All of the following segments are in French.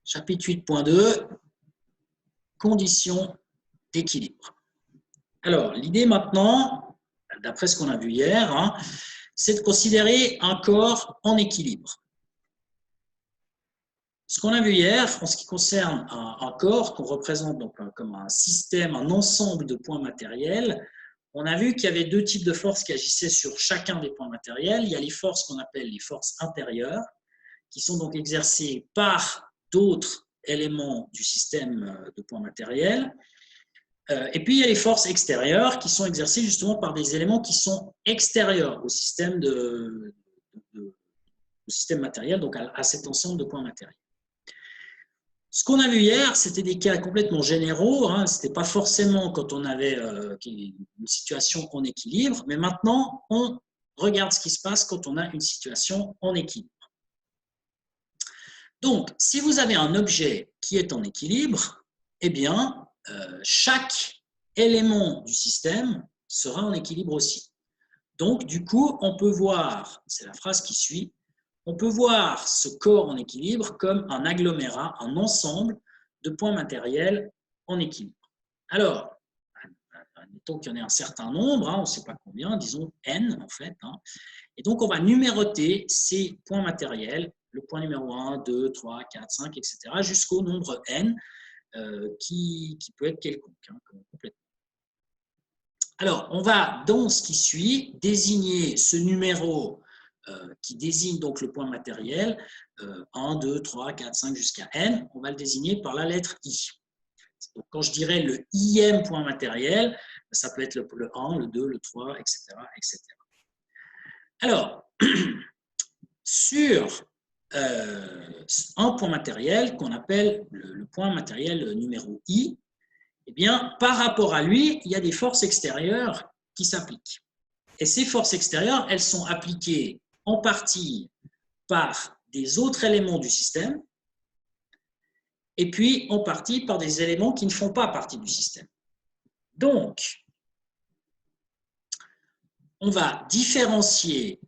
Chapitre 8.2, conditions d'équilibre. Alors, l'idée maintenant, d'après ce qu'on a vu hier, c'est de considérer un corps en équilibre. Ce qu'on a vu hier, en ce qui concerne un corps qu'on représente donc comme un système, un ensemble de points matériels, on a vu qu'il y avait deux types de forces qui agissaient sur chacun des points matériels. Il y a les forces qu'on appelle les forces intérieures, qui sont donc exercées par d'autres éléments du système de points matériels. Et puis, il y a les forces extérieures qui sont exercées justement par des éléments qui sont extérieurs au système, au système matériel, donc à cet ensemble de points matériels. Ce qu'on a vu hier, c'était des cas complètement généraux. Ce n'était pas forcément quand on avait une situation en équilibre, mais maintenant, on regarde ce qui se passe quand on a une situation en équilibre. Donc, si vous avez un objet qui est en équilibre, eh bien, chaque élément du système sera en équilibre aussi. Donc, du coup, on peut voir, c'est la phrase qui suit, on peut voir ce corps en équilibre comme un agglomérat, un ensemble de points matériels en équilibre. Alors, admettons qu'il y en ait un certain nombre, on ne sait pas combien, disons n en fait, et donc on va numéroter ces points matériels, le point numéro 1, 2, 3, 4, 5, etc., jusqu'au nombre n, qui peut être quelconque, complètement. Alors, on va, dans ce qui suit, désigner ce numéro qui désigne donc le point matériel, 1, 2, 3, 4, 5 jusqu'à n, on va le désigner par la lettre I. Donc, quand je dirais le ième point matériel, ça peut être le 1, le 2, le 3, etc., etc. Alors, sur un point matériel qu'on appelle le point matériel numéro I, eh bien, par rapport à lui, il y a des forces extérieures qui s'appliquent. Et ces forces extérieures, elles sont appliquées en partie par des autres éléments du système et puis en partie par des éléments qui ne font pas partie du système. Donc, on va différencier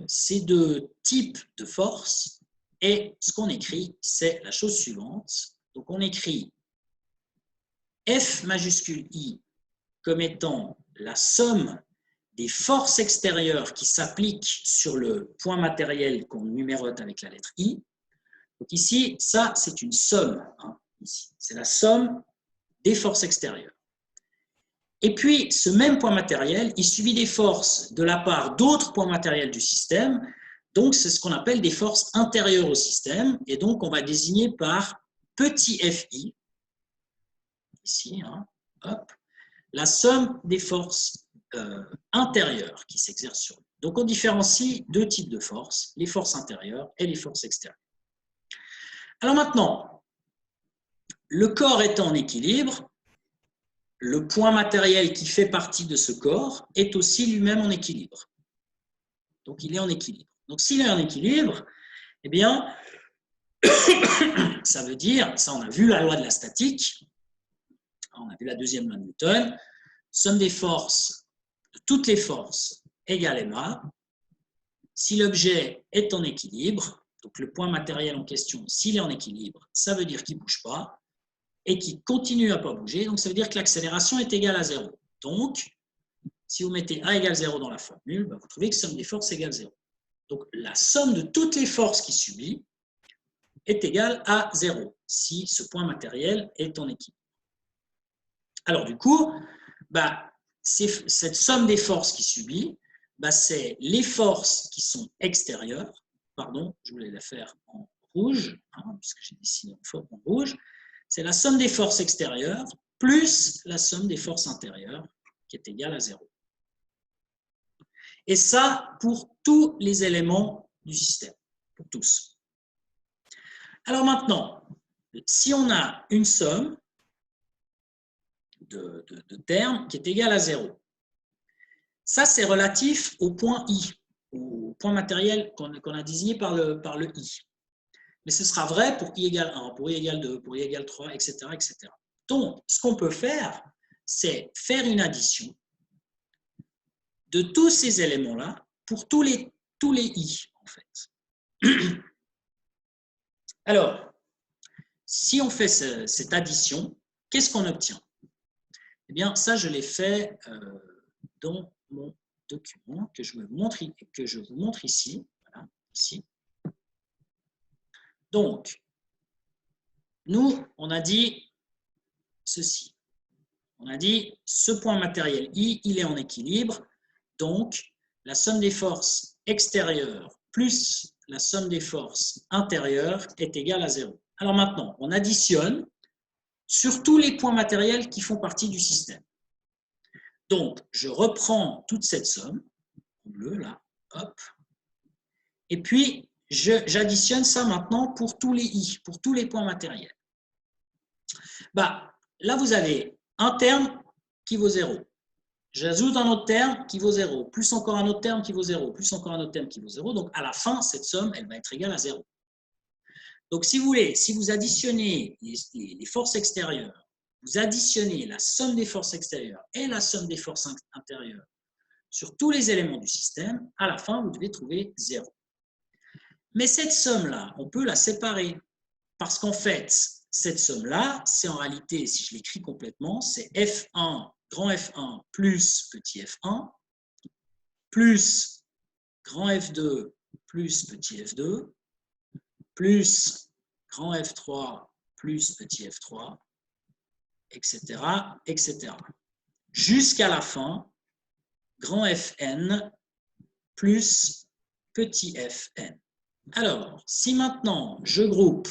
ces deux types de forces et ce qu'on écrit, c'est la chose suivante. Donc, on écrit F majuscule I comme étant la somme des forces extérieures qui s'appliquent sur le point matériel qu'on numérote avec la lettre I. Donc ici, ça, c'est une somme. C'est la somme des forces extérieures. Et puis, ce même point matériel, il subit des forces de la part d'autres points matériels du système. Donc, c'est ce qu'on appelle des forces intérieures au système. Et donc, on va désigner par petit fi, ici, hop, la somme des forces intérieures qui s'exercent sur lui. Donc, on différencie deux types de forces, les forces intérieures et les forces extérieures. Alors maintenant, le corps étant en équilibre, le point matériel qui fait partie de ce corps est aussi lui-même en équilibre. Donc, il est en équilibre. Donc, s'il est en équilibre, eh bien, ça veut dire, ça on a vu la loi de la statique, on a vu la deuxième loi de Newton, somme des forces, de toutes les forces égale ma. Si l'objet est en équilibre, donc le point matériel en question, s'il est en équilibre, ça veut dire qu'il ne bouge pas et qu'il continue à ne pas bouger, donc ça veut dire que l'accélération est égale à 0. Donc, si vous mettez A égale 0 dans la formule, vous trouvez que somme des forces égale 0. Donc, la somme de toutes les forces qu'il subit est égale à 0 si ce point matériel est en équilibre. Alors, du coup, cette somme des forces qu'il subit, c'est les forces qui sont extérieures. Pardon, je voulais la faire en rouge, puisque j'ai dessiné en rouge. C'est la somme des forces extérieures plus la somme des forces intérieures qui est égale à 0. Et ça, pour tous les éléments du système, pour tous. Alors maintenant, si on a une somme de termes qui est égale à 0, ça c'est relatif au point I, au point matériel qu'on a désigné par le I. Mais ce sera vrai pour I égale 1, pour I égale 2, pour I égale 3, etc., etc. Donc, ce qu'on peut faire, c'est faire une addition de tous ces éléments-là pour tous les I, en fait. Alors, si on fait cette addition, qu'est-ce qu'on obtient? Eh bien, ça, je l'ai fait dans mon document que je vous montre ici. Voilà, ici. Donc, nous, on a dit ceci. On a dit ce point matériel I, il est en équilibre. Donc, la somme des forces extérieures plus la somme des forces intérieures est égale à 0. Alors maintenant, on additionne sur tous les points matériels qui font partie du système. Donc, je reprends toute cette somme, en bleu là, hop, et puis j'additionne ça maintenant pour tous les I, pour tous les points matériels. Bah, là, vous avez un terme qui vaut 0. J'ajoute un autre terme qui vaut 0, plus encore un autre terme qui vaut 0, plus encore un autre terme qui vaut 0. Donc, à la fin, cette somme, elle va être égale à 0. Donc, si vous voulez, si vous additionnez les forces extérieures, vous additionnez la somme des forces extérieures et la somme des forces intérieures sur tous les éléments du système, à la fin, vous devez trouver 0. Mais cette somme-là, on peut la séparer parce qu'en fait, cette somme-là, c'est en réalité, si je l'écris complètement, c'est F1, grand F1 plus petit F1 plus grand F2 plus petit F2 plus grand F3 plus petit F3, etc., etc. Jusqu'à la fin, grand Fn plus petit fn. Alors, si maintenant je groupe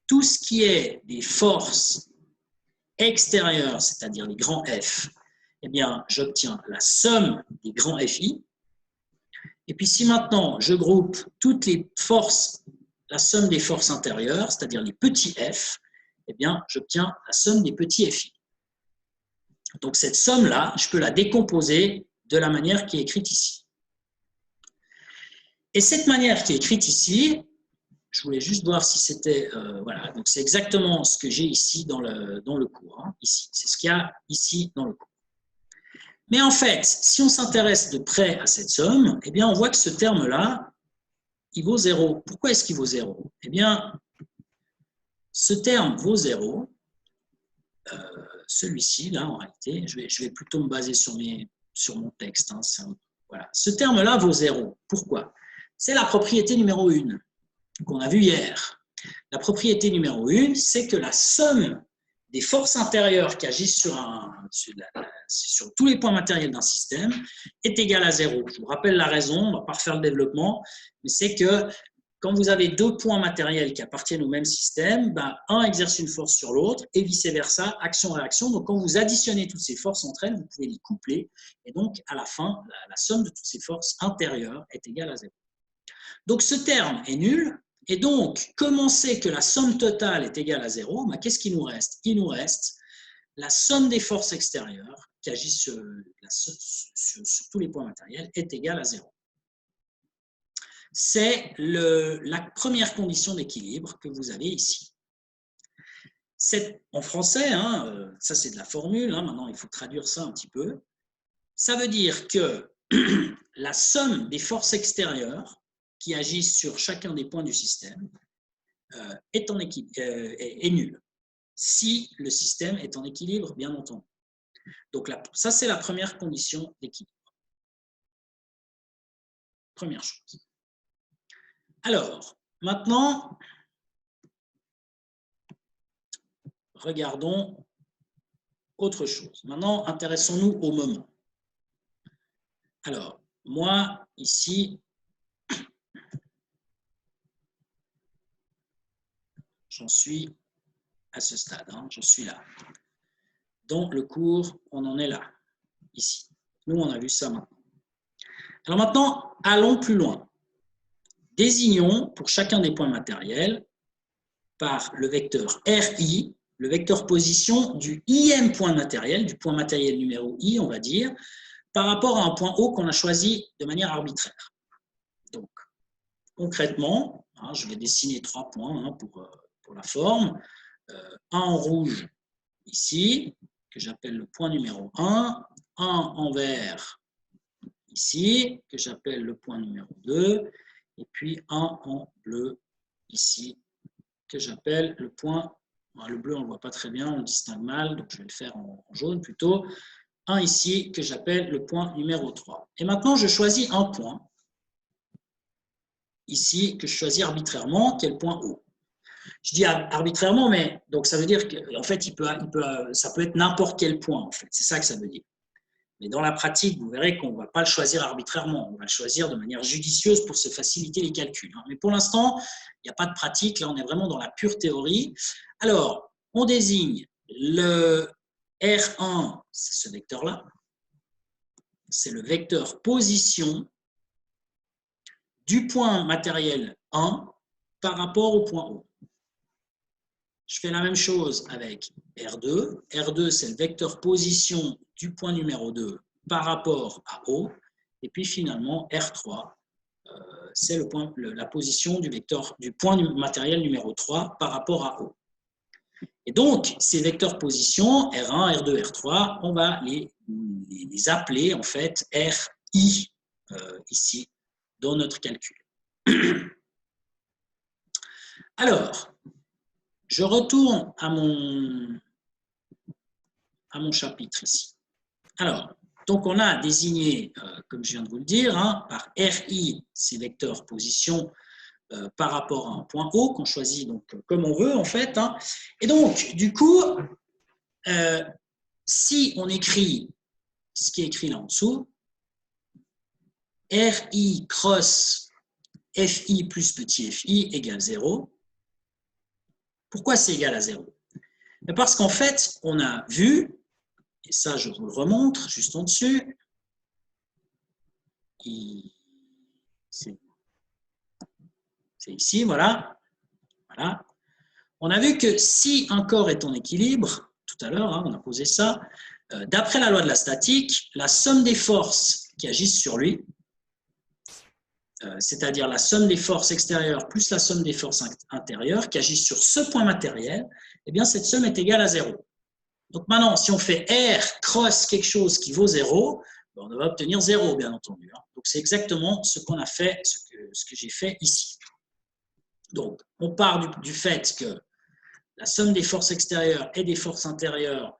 tout ce qui est des forces extérieures, c'est-à-dire les grands F, eh bien, j'obtiens la somme des grands Fi. Et puis, si maintenant je groupe toutes les forces, la somme des forces intérieures, c'est-à-dire les petits F, eh bien, j'obtiens la somme des petits Fi. Donc, cette somme-là, je peux la décomposer de la manière qui est écrite ici. Et cette manière qui est écrite ici, je voulais juste voir si c'était... voilà, donc c'est exactement ce que j'ai ici dans le cours. Hein, ici, c'est ce qu'il y a ici dans le cours. Mais en fait, si on s'intéresse de près à cette somme, eh bien, on voit que ce terme-là, il vaut 0. Pourquoi est-ce qu'il vaut 0? Eh bien, ce terme vaut 0. Celui-ci, là, en réalité, je vais plutôt me baser sur mon texte. Hein, voilà. Ce terme-là vaut 0. Pourquoi? C'est la propriété numéro 1 qu'on a vue hier. La propriété numéro 1, c'est que la somme des forces intérieures qui agissent sur tous les points matériels d'un système est égale à 0. Je vous rappelle la raison, on ne va pas refaire le développement, mais c'est que quand vous avez deux points matériels qui appartiennent au même système, ben, un exerce une force sur l'autre et vice-versa, action-réaction. Donc, quand vous additionnez toutes ces forces entre elles, vous pouvez les coupler. Et donc, à la fin, la somme de toutes ces forces intérieures est égale à 0. Donc, ce terme est nul. Et donc, comme on sait que la somme totale est égale à 0, ben, qu'est-ce qu'il nous reste? Il nous reste la somme des forces extérieures qui agissent sur tous les points matériels est égale à 0. C'est la première condition d'équilibre que vous avez ici. En français, hein, ça c'est de la formule, hein, maintenant il faut traduire ça un petit peu. Ça veut dire que la somme des forces extérieures qui agissent sur chacun des points du système est nulle, si le système est en équilibre, bien entendu. Donc ça c'est la première condition d'équilibre. Première chose. Alors, maintenant, regardons autre chose. Maintenant, intéressons-nous au moment. Alors, moi, ici, j'en suis à ce stade, hein, j'en suis là. Dans le cours, on en est là, ici. Nous, on a vu ça maintenant. Alors maintenant, allons plus loin. Désignons pour chacun des points matériels par le vecteur RI, le vecteur position du IM point matériel, du point matériel numéro I, on va dire, par rapport à un point O qu'on a choisi de manière arbitraire. Donc, concrètement, hein, je vais dessiner 3 points hein, pour la forme. Un en rouge ici, que j'appelle le point numéro 1, un en vert ici, que j'appelle le point numéro 2, et puis un en bleu ici, que j'appelle le point, le bleu on ne le voit pas très bien, on le distingue mal, donc je vais le faire en jaune plutôt, un ici que j'appelle le point numéro 3. Et maintenant je choisis un point, ici, que je choisis arbitrairement, qui est le point O. Je dis arbitrairement, mais donc ça veut dire qu'en fait, ça peut être n'importe quel point, en fait. C'est ça que ça veut dire. Mais dans la pratique, vous verrez qu'on ne va pas le choisir arbitrairement. On va le choisir de manière judicieuse pour se faciliter les calculs. Mais pour l'instant, il n'y a pas de pratique. Là, on est vraiment dans la pure théorie. Alors, on désigne le R1, c'est ce vecteur-là. C'est le vecteur position du point matériel 1 par rapport au point O. Je fais la même chose avec R2. R2, c'est le vecteur position du point numéro 2 par rapport à O. Et puis finalement, R3, c'est la position du point matériel numéro 3 par rapport à O. Et donc, ces vecteurs position, R1, R2, R3, on va les appeler en fait RI ici, dans notre calcul. Alors, je retourne à mon chapitre ici. Alors, donc on a désigné, comme je viens de vous le dire, par RI, ces vecteurs position par rapport à un point O qu'on choisit donc comme on veut en fait. Et donc, du coup, si on écrit ce qui est écrit là en dessous, RI cross FI plus petit FI égale 0. Pourquoi c'est égal à 0? Parce qu'en fait, on a vu, et ça je vous le remontre juste en dessus, c'est ici, voilà. On a vu que si un corps est en équilibre, tout à l'heure, on a posé ça, d'après la loi de la statique, la somme des forces qui agissent sur lui, c'est-à-dire la somme des forces extérieures plus la somme des forces intérieures qui agissent sur ce point matériel, eh bien cette somme est égale à 0. Donc maintenant, si on fait R cross quelque chose qui vaut 0, on va obtenir 0, bien entendu. Donc c'est exactement ce qu'on a fait, ce que j'ai fait ici. Donc on part du fait que la somme des forces extérieures et des forces intérieures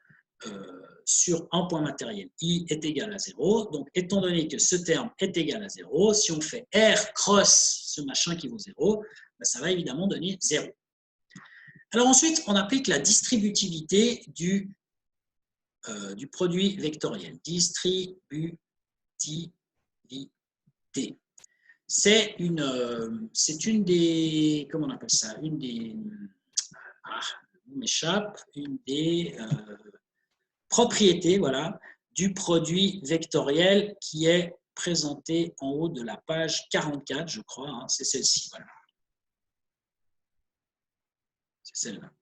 sur un point matériel I est égal à 0. Donc, étant donné que ce terme est égal à 0, si on fait R cross ce machin qui vaut 0, ça va évidemment donner 0. Alors ensuite, on applique la distributivité du produit vectoriel. Distributivité. C'est une des, comment on appelle ça, une des propriétés, voilà, du produit vectoriel qui est présenté en haut de la page 44, je crois, c'est celle-ci, voilà. C'est celle-là.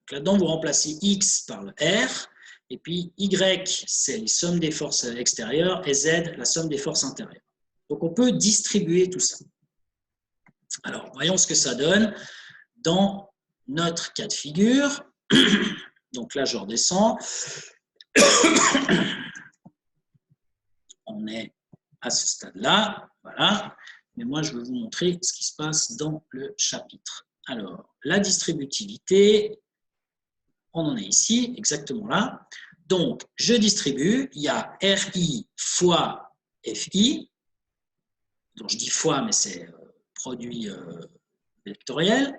Là-dedans, vous remplacez X par le R, et puis Y, c'est les sommes des forces extérieures, et Z, la somme des forces intérieures. Donc, on peut distribuer tout ça. Alors, voyons ce que ça donne dans notre cas de figure. Donc là, je redescends. On est à ce stade-là, voilà. Mais moi, je vais vous montrer ce qui se passe dans le chapitre. Alors, la distributivité, on en est ici, exactement là. Donc, je distribue, il y a RI fois FI. Donc, je dis fois, mais c'est produit vectoriel.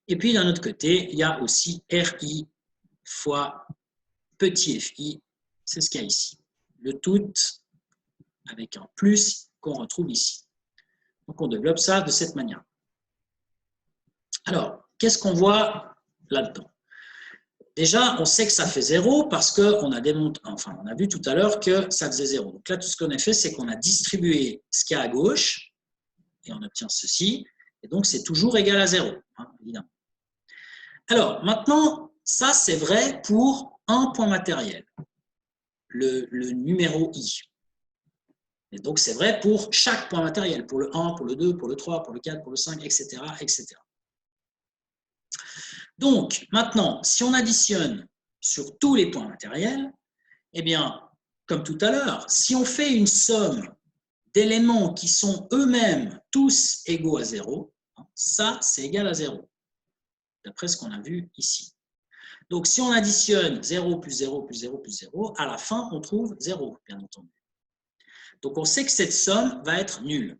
Et puis, d'un autre côté, il y a aussi RI fois petit fi, c'est ce qu'il y a ici. Le tout avec un plus qu'on retrouve ici. Donc, on développe ça de cette manière. Alors, qu'est-ce qu'on voit là-dedans? Déjà, on sait que ça fait 0 parce qu'on a on a vu tout à l'heure que ça faisait 0. Donc là, tout ce qu'on a fait, c'est qu'on a distribué ce qu'il y a à gauche et on obtient ceci. Et donc, c'est toujours égal à 0, évidemment. Alors, maintenant, ça, c'est vrai pour un point matériel, le numéro I. Et donc, c'est vrai pour chaque point matériel, pour le 1, pour le 2, pour le 3, pour le 4, pour le 5, etc., etc. Donc, maintenant, si on additionne sur tous les points matériels, eh bien, comme tout à l'heure, si on fait une somme d'éléments qui sont eux-mêmes tous égaux à 0, Ça, c'est égal à 0, d'après ce qu'on a vu ici. Donc, si on additionne 0 plus 0 plus 0 plus 0, à la fin, on trouve 0, bien entendu. Donc, on sait que cette somme va être nulle.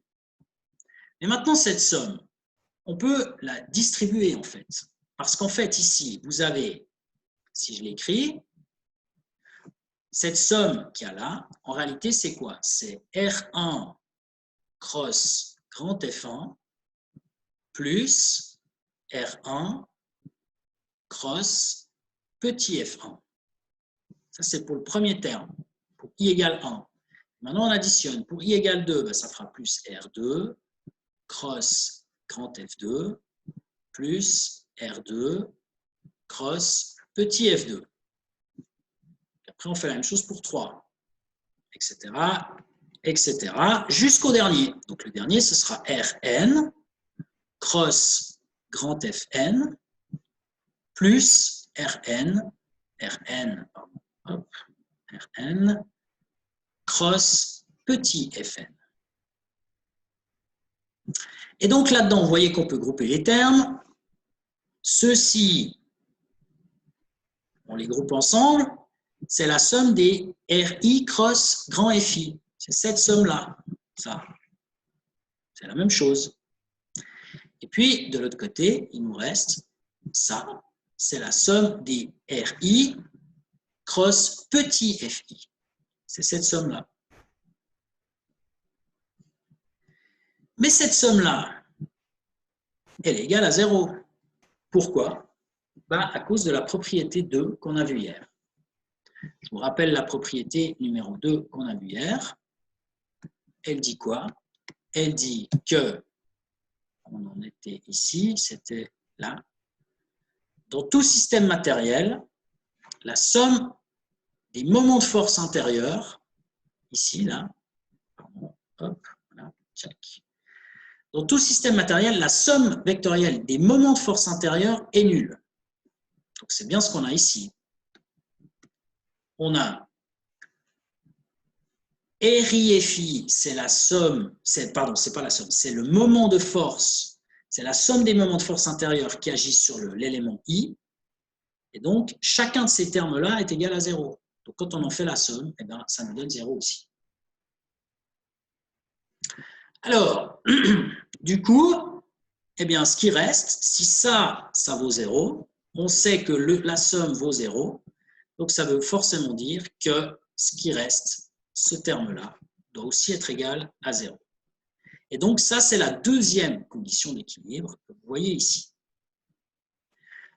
Mais maintenant, cette somme, on peut la distribuer, en fait. Parce qu'en fait, ici, vous avez, si je l'écris, cette somme qu'il y a là, en réalité, c'est quoi? C'est R1 cross grand F1 plus R1 cross petit f1. Ça, c'est pour le premier terme, pour i égale 1. Maintenant, on additionne. Pour i égale 2, ben, ça fera plus R2 cross grand F2 plus R2 cross petit F2. Après, on fait la même chose pour 3, etc., etc., jusqu'au dernier. Donc, le dernier, ce sera Rn cross grand Fn plus Rn cross petit fn. Et donc là-dedans, vous voyez qu'on peut grouper les termes. Ceux-ci, on les groupe ensemble, c'est la somme des RI cross grand FI. C'est cette somme-là. Ça, c'est la même chose. Et puis, de l'autre côté, il nous reste ça. C'est la somme des RI cross petit FI. C'est cette somme-là. Mais cette somme-là, elle est égale à 0. Pourquoi? À cause de la propriété 2 qu'on a vue hier. Je vous rappelle la propriété numéro 2 qu'on a vue hier. Elle dit quoi? Elle dit que, on en était ici, c'était là, dans tout système matériel, la somme des moments de force intérieurs, ici, là, pardon, hop, voilà, check. Dans tout système matériel, la somme vectorielle des moments de force intérieure est nulle. Donc, c'est bien ce qu'on a ici. On a RI-FI, c'est la somme, pardon, c'est pas la somme, c'est le moment de force, c'est la somme des moments de force intérieure qui agissent sur l'élément I. Et donc, chacun de ces termes-là est égal à 0. Donc, quand on en fait la somme, eh bien, ça nous donne 0 aussi. Alors, du coup, eh bien, ce qui reste, si ça vaut 0, on sait que la somme vaut 0, donc ça veut forcément dire que ce qui reste, ce terme-là, doit aussi être égal à 0. Et donc, ça, c'est la deuxième condition d'équilibre que vous voyez ici.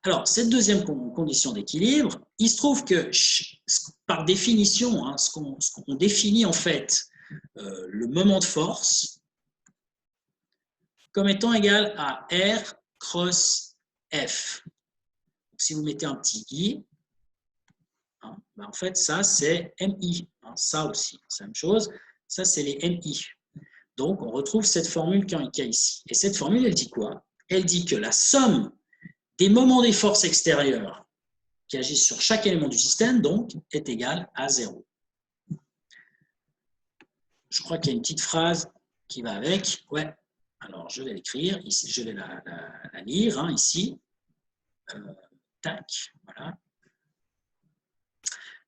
Alors, cette deuxième condition d'équilibre, il se trouve que, par définition, hein, ce qu'on définit en fait le moment de force comme étant égal à R cross F. Donc, si vous mettez un petit i, hein, en fait, ça, c'est MI. Hein, ça aussi, c'est la même chose. Ça, c'est les MI. Donc, on retrouve cette formule qu'il y a ici. Et cette formule, elle dit quoi? Elle dit que la somme des moments des forces extérieures qui agissent sur chaque élément du système, donc, est égale à 0. Je crois qu'il y a une petite phrase qui va avec. Ouais. Alors, je vais l'écrire. Ici, je vais la lire, hein, ici. Tac, voilà.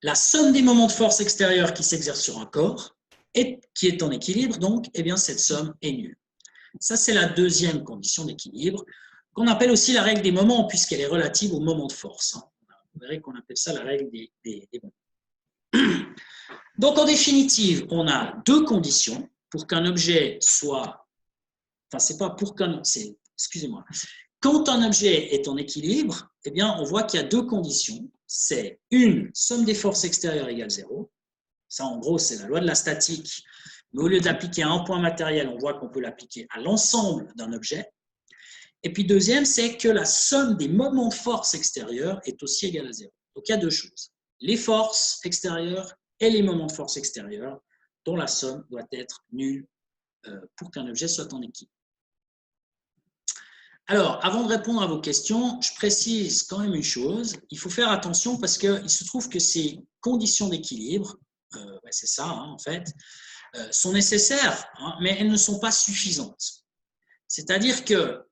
La somme des moments de force extérieure qui s'exercent sur un corps et qui est en équilibre, donc, eh bien, cette somme est nulle. Ça, c'est la deuxième condition d'équilibre, qu'on appelle aussi la règle des moments, puisqu'elle est relative au moment de force. Vous verrez qu'on appelle ça la règle des moments. Donc, en définitive, on a deux conditions pour qu'un objet soit... Enfin, c'est pas pour qu'un... Excusez-moi. Quand un objet est en équilibre, eh bien, on voit qu'il y a deux conditions. C'est une, somme des forces extérieures égale 0. Ça, en gros, c'est la loi de la statique. Mais au lieu d'appliquer à un point matériel, on voit qu'on peut l'appliquer à l'ensemble d'un objet. Et puis, deuxième, c'est que la somme des moments de force extérieure est aussi égale à 0. Donc, il y a deux choses. Les forces extérieures et les moments de force extérieure, dont la somme doit être nulle pour qu'un objet soit en équilibre. Alors, avant de répondre à vos questions, je précise quand même une chose. Il faut faire attention parce qu'il se trouve que ces conditions d'équilibre, c'est ça hein, en fait, sont nécessaires, hein, mais elles ne sont pas suffisantes. C'est-à-dire que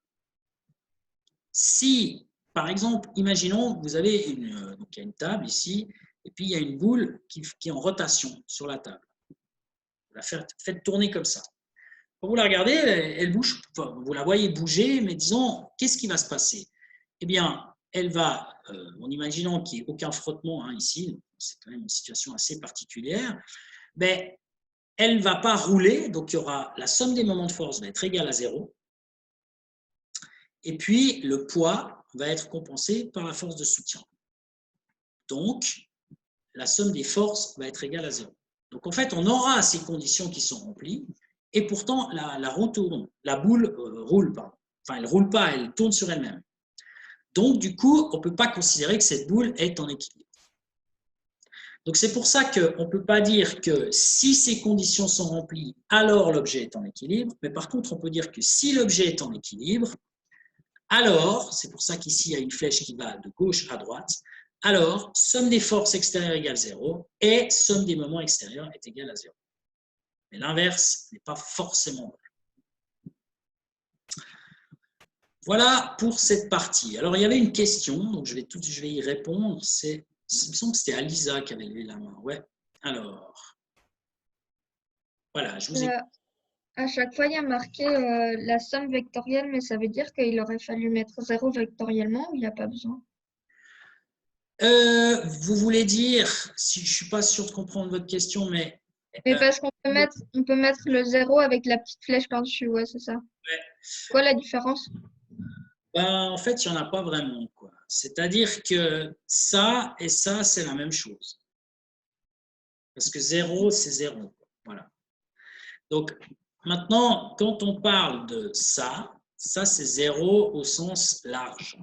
Si, par exemple, imaginons que vous avez donc il y a une table ici, et puis il y a une boule qui est en rotation sur la table. Vous la faites tourner comme ça. Quand vous la regardez, elle bouge, enfin, vous la voyez bouger, mais disons, qu'est-ce qui va se passer? Eh bien, elle va, en imaginant qu'il n'y ait aucun frottement ici, c'est quand même une situation assez particulière, mais elle ne va pas rouler, donc il y aura la somme des moments de force va être égale à 0, et puis le poids va être compensé par la force de soutien. Donc, la somme des forces va être égale à 0. Donc, en fait, on aura ces conditions qui sont remplies, et pourtant, la roue tourne, la boule roule, pardon. Enfin, elle ne roule pas, elle tourne sur elle-même. Donc, du coup, on ne peut pas considérer que cette boule est en équilibre. Donc, c'est pour ça qu'on ne peut pas dire que si ces conditions sont remplies, alors l'objet est en équilibre, mais par contre, on peut dire que si l'objet est en équilibre, alors, c'est pour ça qu'ici, il y a une flèche qui va de gauche à droite, alors, somme des forces extérieures égale 0 et somme des moments extérieurs est égale à 0. Mais l'inverse n'est pas forcément vrai. Voilà pour cette partie. Alors, il y avait une question, donc je vais y répondre. Il me semble que c'était Alisa qui avait levé la main. Ouais. Alors, voilà, je vous ai... À chaque fois, il y a marqué la somme vectorielle, mais ça veut dire qu'il aurait fallu mettre 0 vectoriellement ou il n'y a pas besoin? Vous voulez dire, si je ne suis pas sûr de comprendre votre question, mais... Mais parce on peut mettre le 0 avec la petite flèche par-dessus, ouais, c'est ça. Quoi la différence? Ben, en fait, il n'y en a pas vraiment, quoi. C'est-à-dire que ça et ça, c'est la même chose. Parce que 0, c'est 0. Voilà. Donc, maintenant, quand on parle de ça, ça, c'est 0 au sens large.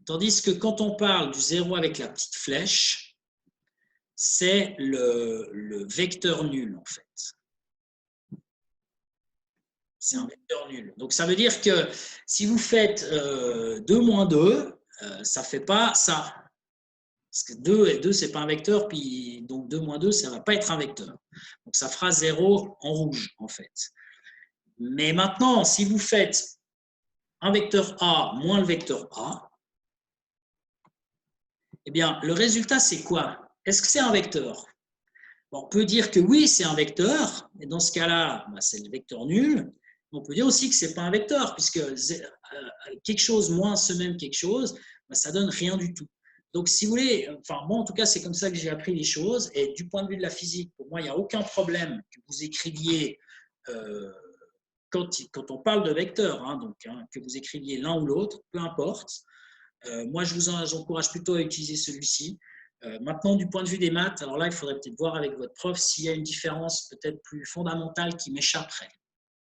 Tandis que quand on parle du 0 avec la petite flèche, c'est le vecteur nul, en fait. C'est un vecteur nul. Donc, ça veut dire que si vous faites 2 moins 2, ça ne fait pas ça. Parce que 2 et 2, ce n'est pas un vecteur, puis donc 2 moins 2, ça ne va pas être un vecteur. Donc, ça fera 0 en rouge, en fait. Mais maintenant, si vous faites un vecteur A moins le vecteur A, eh bien, le résultat, c'est quoi? Est-ce que c'est un vecteur? Bon, on peut dire que oui, c'est un vecteur, et dans ce cas-là, c'est le vecteur nul. On peut dire aussi que ce n'est pas un vecteur, puisque quelque chose moins ce même quelque chose, ça donne rien du tout. Donc, si vous voulez, enfin, moi, en tout cas, c'est comme ça que j'ai appris les choses. Et du point de vue de la physique, pour moi, il n'y a aucun problème que vous écriviez, quand on parle de vecteurs, que vous écriviez l'un ou l'autre, peu importe. Moi, je vous encourage plutôt à utiliser celui-ci. Maintenant, du point de vue des maths, alors là, il faudrait peut-être voir avec votre prof s'il y a une différence peut-être plus fondamentale qui m'échapperait.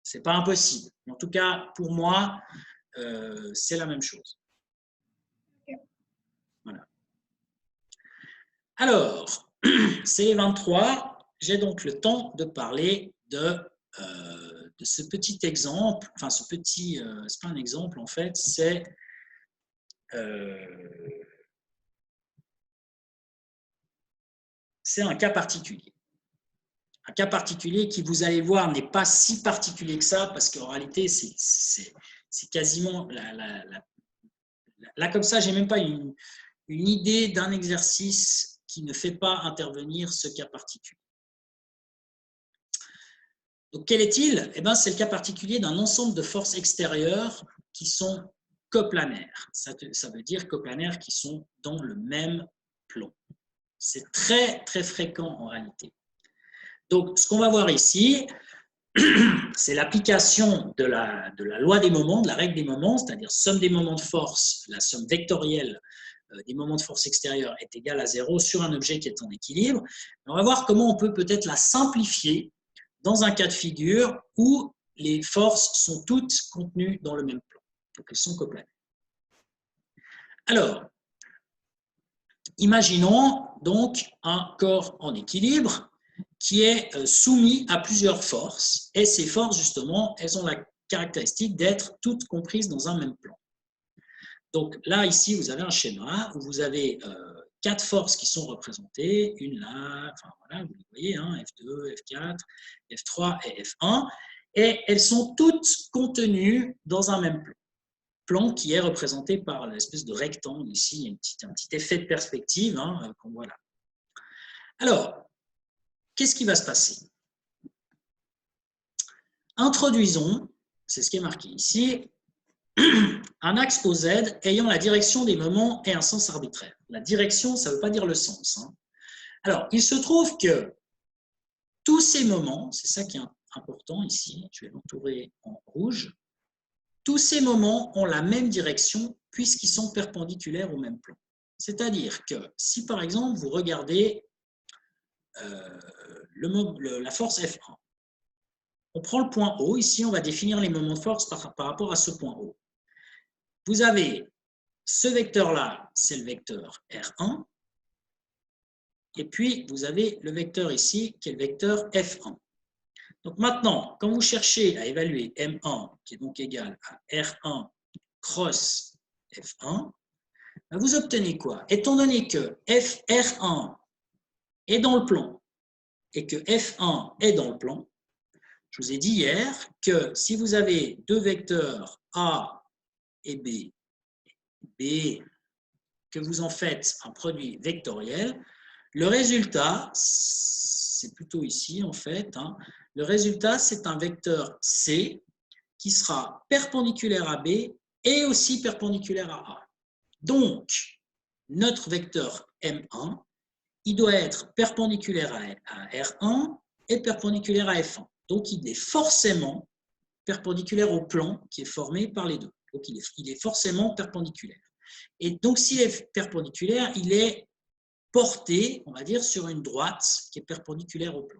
Ce n'est pas impossible. Mais en tout cas, pour moi, c'est la même chose. Voilà. Alors, c'est les 23. J'ai donc le temps de parler de ce petit exemple. Enfin, ce petit, c'est pas un exemple en fait, c'est un cas particulier. Un cas particulier qui, vous allez voir, n'est pas si particulier que ça, parce qu'en réalité, c'est quasiment... Là, comme ça, je n'ai même pas une idée d'un exercice qui ne fait pas intervenir ce cas particulier. Donc, quel est-il? Eh bien, c'est le cas particulier d'un ensemble de forces extérieures qui sont coplanaires. Ça veut dire coplanaires qui sont dans le même plan. C'est très, très fréquent en réalité. Donc, ce qu'on va voir ici, c'est l'application de la loi des moments, de la règle des moments, c'est-à-dire somme des moments de force, la somme vectorielle des moments de force extérieure est égale à 0 sur un objet qui est en équilibre. On va voir comment on peut peut-être la simplifier dans un cas de figure où les forces sont toutes contenues dans le même plan. Donc, elles sont coplanaires. Alors, imaginons donc un corps en équilibre qui est soumis à plusieurs forces. Et ces forces, justement, elles ont la caractéristique d'être toutes comprises dans un même plan. Donc là, ici, vous avez un schéma où vous avez 4 forces qui sont représentées, une là, enfin voilà, vous les voyez, F2, F4, F3 et F1, et elles sont toutes contenues dans un même plan. plan qui est représenté par l'espèce de rectangle ici. Il y a un petit effet de perspective hein, qu'on voit là. Alors, qu'est-ce qui va se passer? Introduisons, c'est ce qui est marqué ici, un axe OZ ayant la direction des moments et un sens arbitraire. La direction, ça ne veut pas dire le sens. Hein. Alors, il se trouve que tous ces moments, c'est ça qui est important ici, je vais l'entourer en rouge, tous ces moments ont la même direction puisqu'ils sont perpendiculaires au même plan. C'est-à-dire que si par exemple vous regardez la force F1, on prend le point O, ici on va définir les moments de force par rapport à ce point O. Vous avez ce vecteur-là, c'est le vecteur R1, et puis vous avez le vecteur ici qui est le vecteur F1. Donc maintenant, quand vous cherchez à évaluer M1, qui est donc égal à R1 cross F1, vous obtenez quoi? Étant donné que R1 est dans le plan et que F1 est dans le plan, je vous ai dit hier que si vous avez deux vecteurs A et B, que vous en faites un produit vectoriel, le résultat, c'est plutôt ici en fait, hein, le résultat c'est un vecteur C qui sera perpendiculaire à B et aussi perpendiculaire à A. Donc, notre vecteur M1, il doit être perpendiculaire à R1 et perpendiculaire à F1. Donc, il est forcément perpendiculaire au plan qui est formé par les deux. Donc, il est forcément perpendiculaire. Et donc, s'il est perpendiculaire, il est porté, on va dire, sur une droite qui est perpendiculaire au plan.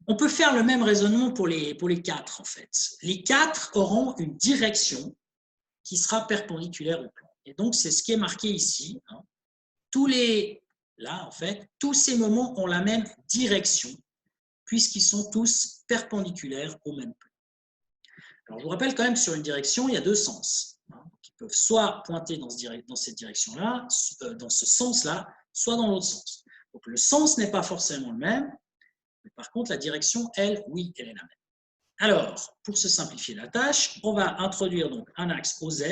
On peut faire le même raisonnement pour les quatre, en fait. Les quatre auront une direction qui sera perpendiculaire au plan. Et donc, c'est ce qui est marqué ici. Hein. Là, en fait, tous ces moments ont la même direction, puisqu'ils sont tous perpendiculaires au même plan. Alors, je vous rappelle quand même, sur une direction, il y a deux sens. Hein, qui peuvent soit pointer dans cette direction-là, dans ce sens-là, soit dans l'autre sens. Donc, le sens n'est pas forcément le même, mais par contre, la direction, elle, oui, elle est la même. Alors, pour se simplifier la tâche, on va introduire donc un axe OZ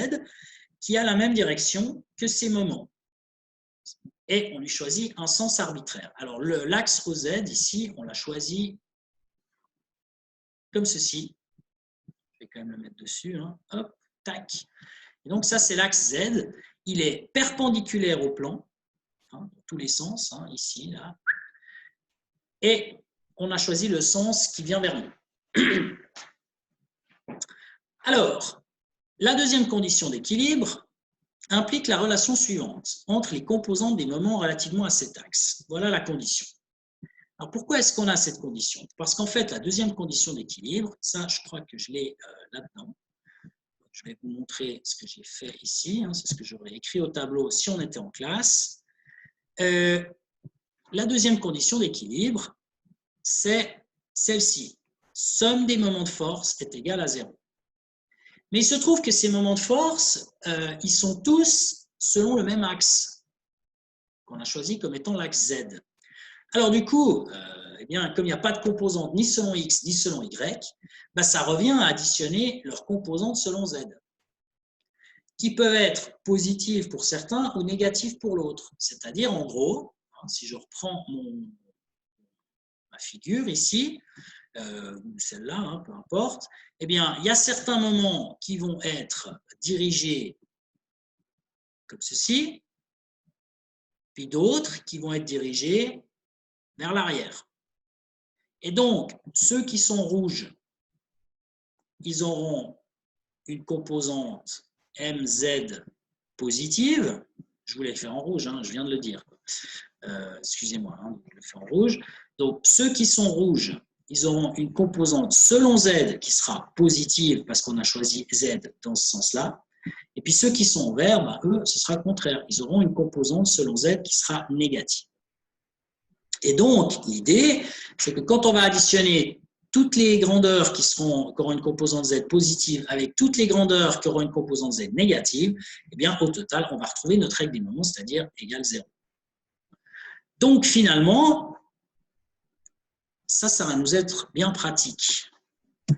qui a la même direction que ces moments. Et on lui choisit un sens arbitraire. Alors, l'axe OZ, ici, on l'a choisi comme ceci. Je vais quand même le mettre dessus. Hein. Hop, tac. Et donc, ça, c'est l'axe Z. Il est perpendiculaire au plan, hein, dans tous les sens, hein, ici, là. Et on a choisi le sens qui vient vers nous. Alors, la deuxième condition d'équilibre implique la relation suivante entre les composantes des moments relativement à cet axe. Voilà la condition. Alors, pourquoi est-ce qu'on a cette condition? Parce qu'en fait, la deuxième condition d'équilibre, ça, je crois que je l'ai là-dedans. Je vais vous montrer ce que j'ai fait ici. Hein, c'est ce que j'aurais écrit au tableau si on était en classe. La deuxième condition d'équilibre, c'est celle-ci. Somme des moments de force est égale à 0. Mais il se trouve que ces moments de force, ils sont tous selon le même axe qu'on a choisi comme étant l'axe Z. Alors du coup, eh bien, comme il n'y a pas de composantes ni selon X ni selon Y, bah, ça revient à additionner leurs composantes selon Z, qui peuvent être positives pour certains ou négatives pour l'autre. C'est-à-dire, en gros, hein, si je reprends ma figure ici, ou celle-là, hein, peu importe, eh bien, il y a certains moments qui vont être dirigés comme ceci, puis d'autres qui vont être dirigés vers l'arrière. Et donc, ceux qui sont rouges, ils auront une composante MZ positive. Je voulais le faire en rouge, hein, je viens de le dire. Excusez-moi, hein, je le fais en rouge. Donc, ceux qui sont rouges, ils auront une composante selon Z qui sera positive parce qu'on a choisi Z dans ce sens-là. Et puis ceux qui sont en vert, ben, eux, ce sera le contraire. Ils auront une composante selon Z qui sera négative. Et donc, l'idée, c'est que quand on va additionner toutes les grandeurs qui auront une composante Z positive avec toutes les grandeurs qui auront une composante Z négative, eh bien, au total, on va retrouver notre règle des moments, c'est-à-dire égale 0. Donc, finalement, ça va nous être bien pratique.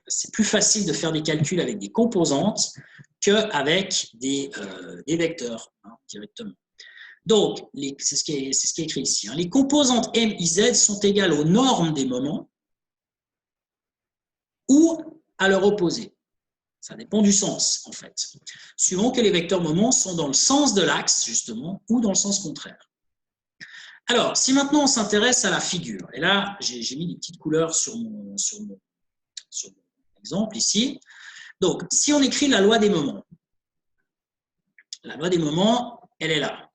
c'est plus facile de faire des calculs avec des composantes qu'avec des vecteurs directement. Donc, c'est ce qui est écrit ici. Les composantes M, I, Z sont égales aux normes des moments ou à leur opposé. Ça dépend du sens, en fait. Suivant que les vecteurs moments sont dans le sens de l'axe, justement, ou dans le sens contraire. Alors, si maintenant on s'intéresse à la figure, et là, j'ai mis des petites couleurs sur mon exemple ici. Donc, si on écrit la loi des moments, elle est là.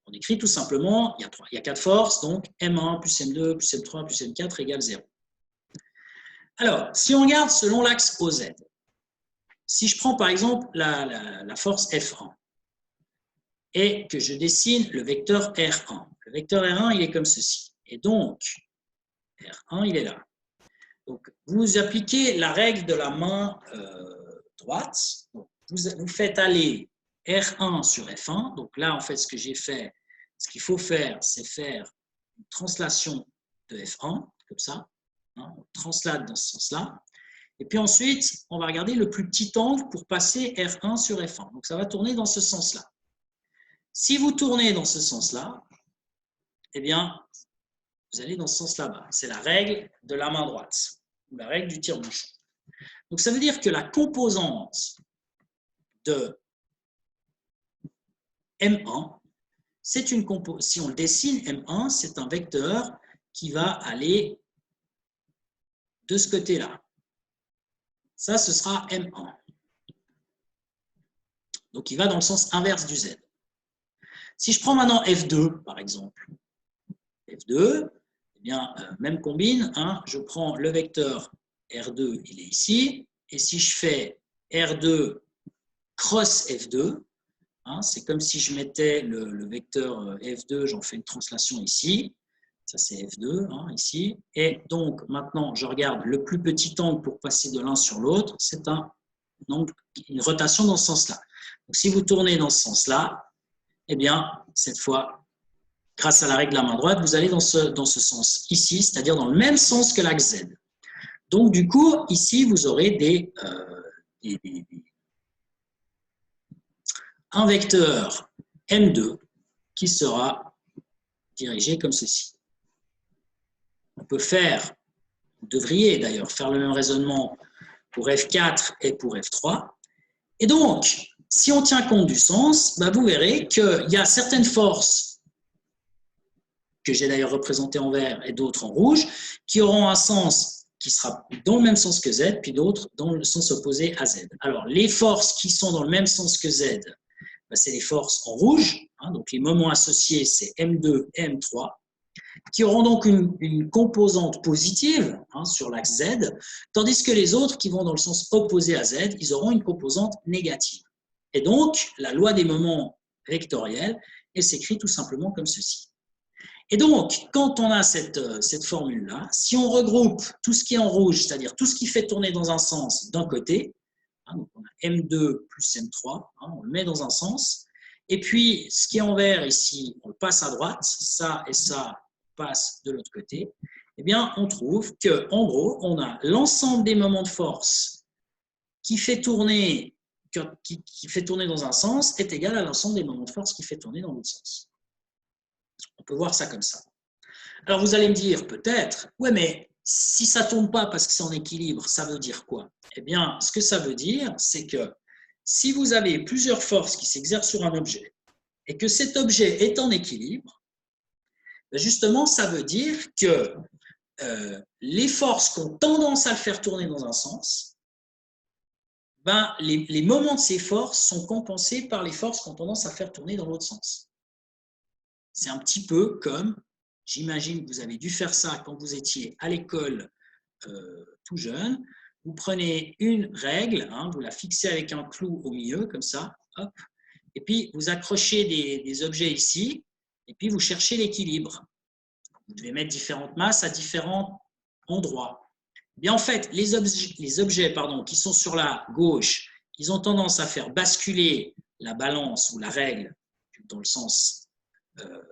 On écrit tout simplement, il y a 4 forces, donc M1 plus M2 plus M3 plus M4 égale 0. Alors, si on regarde selon l'axe OZ, si je prends par exemple la force F1 et que je dessine le vecteur R1, le vecteur R1, il est comme ceci. Et donc, R1, il est là. Donc, vous appliquez la règle de la main droite. Donc, vous faites aller R1 sur F1. Donc là, en fait, ce qu'il faut faire, c'est faire une translation de F1, comme ça. On translate dans ce sens-là. Et puis ensuite, on va regarder le plus petit angle pour passer R1 sur F1. Donc, ça va tourner dans ce sens-là. Si vous tournez dans ce sens-là, eh bien, vous allez dans ce sens là-bas. C'est la règle de la main droite, ou la règle du tire-bouchon. Donc, ça veut dire que la composante de M1, c'est une composante. Si on le dessine, M1, c'est un vecteur qui va aller de ce côté-là. Ça, ce sera M1. Donc, il va dans le sens inverse du Z. Si je prends maintenant F2, par exemple, F2, eh bien, même combine, je prends le vecteur R2, il est ici, et si je fais R2 cross F2, c'est comme si je mettais le vecteur F2, j'en fais une translation ici, ça c'est F2, ici, et donc maintenant je regarde le plus petit angle pour passer de l'un sur l'autre, c'est une rotation dans ce sens-là. Donc si vous tournez dans ce sens-là, eh bien, cette fois, grâce à la règle de la main droite, vous allez dans ce sens ici, c'est-à-dire dans le même sens que l'axe Z. Donc, du coup, ici, vous aurez un vecteur M2 qui sera dirigé comme ceci. On peut vous devriez d'ailleurs faire le même raisonnement pour F4 et pour F3. Et donc, si on tient compte du sens, vous verrez qu'il y a certaines forces que j'ai d'ailleurs représentées en vert et d'autres en rouge, qui auront un sens qui sera dans le même sens que Z, puis d'autres dans le sens opposé à Z. Alors, les forces qui sont dans le même sens que Z, c'est les forces en rouge, donc les moments associés, c'est M2 et M3, qui auront donc une composante positive sur l'axe Z, tandis que les autres qui vont dans le sens opposé à Z, ils auront une composante négative. Et donc, la loi des moments vectoriels, elle s'écrit tout simplement comme ceci. Et donc, quand on a cette formule-là, si on regroupe tout ce qui est en rouge, c'est-à-dire tout ce qui fait tourner dans un sens d'un côté, donc on a M2 plus M3, on le met dans un sens, et puis ce qui est en vert ici, on le passe à droite, ça et ça passe de l'autre côté, eh bien, on trouve qu'en gros, on a l'ensemble des moments de force qui fait tourner dans un sens est égal à l'ensemble des moments de force qui fait tourner dans l'autre sens. On peut voir ça comme ça. Alors, vous allez me dire peut-être, ouais, mais si ça ne tourne pas parce que c'est en équilibre, ça veut dire quoi? Eh bien, ce que ça veut dire, c'est que si vous avez plusieurs forces qui s'exercent sur un objet et que cet objet est en équilibre, justement, ça veut dire que les forces qui ont tendance à le faire tourner dans un sens, les moments de ces forces sont compensés par les forces qui ont tendance à faire tourner dans l'autre sens. C'est un petit peu comme, j'imagine que vous avez dû faire ça quand vous étiez à l'école tout jeune. Vous prenez une règle, vous la fixez avec un clou au milieu, comme ça, hop, et puis vous accrochez des objets ici, et puis vous cherchez l'équilibre. Vous devez mettre différentes masses à différents endroits. Bien, en fait, les objets qui sont sur la gauche, ils ont tendance à faire basculer la balance ou la règle dans le sens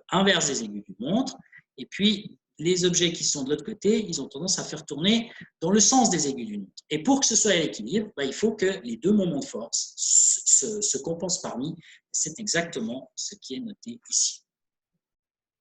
inverse des aiguilles d'une montre. Et puis, les objets qui sont de l'autre côté, ils ont tendance à faire tourner dans le sens des aiguilles d'une montre. Et pour que ce soit à l'équilibre, il faut que les deux moments de force se compensent parmi. C'est exactement ce qui est noté ici.